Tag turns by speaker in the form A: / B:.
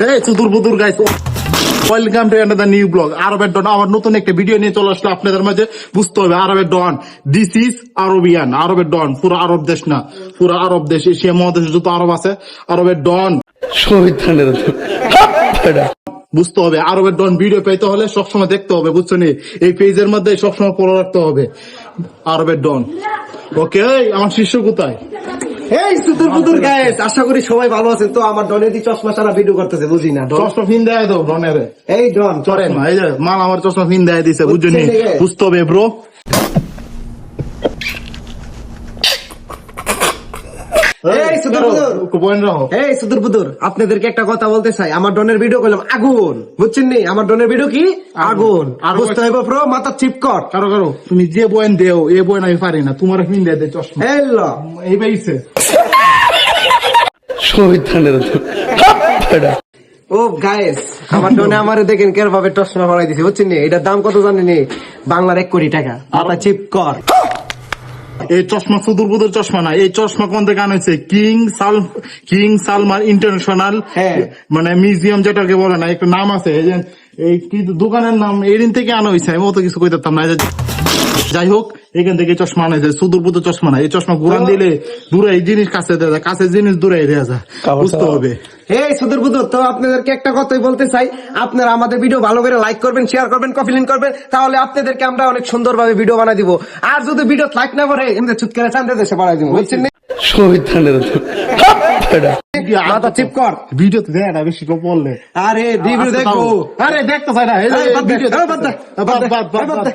A: এই চতুর Budur guys, welcome to another new blog. আরবের ডন আমার নতুন একটা ভিডিও নিয়ে চলে আসলো আপনাদের মাঝে। বুঝতে হবে আরবের ডন, দিস ইজ আরবিয়ান। আরবের ডন পুরো আরব দেশ না, পুরো আরব দেশ, এশিয়া মহাদেশে যত আরব আছে আরবের ডন। বুঝতে হবে আরবের ডন ভিডিও পেতে হলে সবসময় দেখতে হবে, বুঝছো নি? এই পেজের মধ্যে সবসময় ফলো রাখতে হবে আরবের ডন। ওকে, আমার শিষ্য কোথায়?
B: এই সুদূর বুদুর গাইস, আশা করি সবাই ভালো আছেন। তো আমার ডনের দি চশমা সারা ভিডিও করতেছে, বুঝি না ডন।
A: চশমা ফিন দেয় দাও ডনের।
B: এই ডন চলেন,
A: এই যে মাল আমার চশমা ফিন দেয় দিছে, বুঝছো নি? বুঝতে হবে ব্রো।
B: এই সুদূর বুদুর, এই সুদূর বুদুর, আপনাদেরকে একটা কথা বলতে চাই। আমার ডনের ভিডিও করলাম আগুন, বুঝছেন নি? আমার ডনের ভিডিও কি আগুন, আর বুঝতে হবে ব্রো, মাথা চিপকট।
A: কারো কারো তুমি যে বয়েন দেও এই বয়েন আমি পারি না, তোমার ফিন দেয় চশমা
B: হেল্লো
A: এই পাইছে।
B: ও গাইস, আমার ডনে আমারে দেখেন কেন ভাবে চশমা পরাই দিছে, বুঝছেন নি? এটার দাম কত জানেন? বাংলার 1 কোটি টাকা। মাথা চিপকট।
A: এই চশমা সুদূর বুদুর চশমা না, এই চশমা কোন থেকে আনেছে? কিং সালমান ইন্টারন্যাশনাল মানে মিউজিয়াম, যেটাকে বলে না, একটা নাম আছে, এই কি দোকানের নাম, এদিন থেকে আনা হয়েছে। আমি অত কিছু কইতাম না। যাই হোক, এখান থেকে চশমা আনা হয়েছে, সুদূর বুদুর চশমা না। এই চশমা ঘুরান দিলে দূরে জিনিস কাছে দেওয়া যায়, কাছে জিনিস দূরে দেওয়া যায়, বুঝতে হবে।
B: এই সুদূর বুদুর, তো আপনাদেরকে একটা কথাই বলতে চাই, আপনারা আমাদের ভিডিও ভালো করে লাইক করবেন, শেয়ার করবেন, কপি লিংক করবেন, তাহলে আপনাদেরকে আমরা অনেক সুন্দরভাবে ভিডিও বানাই দিব। আর যদি ভিডিও লাইক না করে এমনি চুট করে চান্দে দেশে বানাই দিব, বুঝছেন? মাথা চিপকট।
A: ভিডিওতে দেয় না বেশি বললে।
B: আরে ভিডিও দেখবো,
A: আরে দেখতে চাই না।
B: বাদ দে, বাদ দে, বাদ দে, বাদ দে।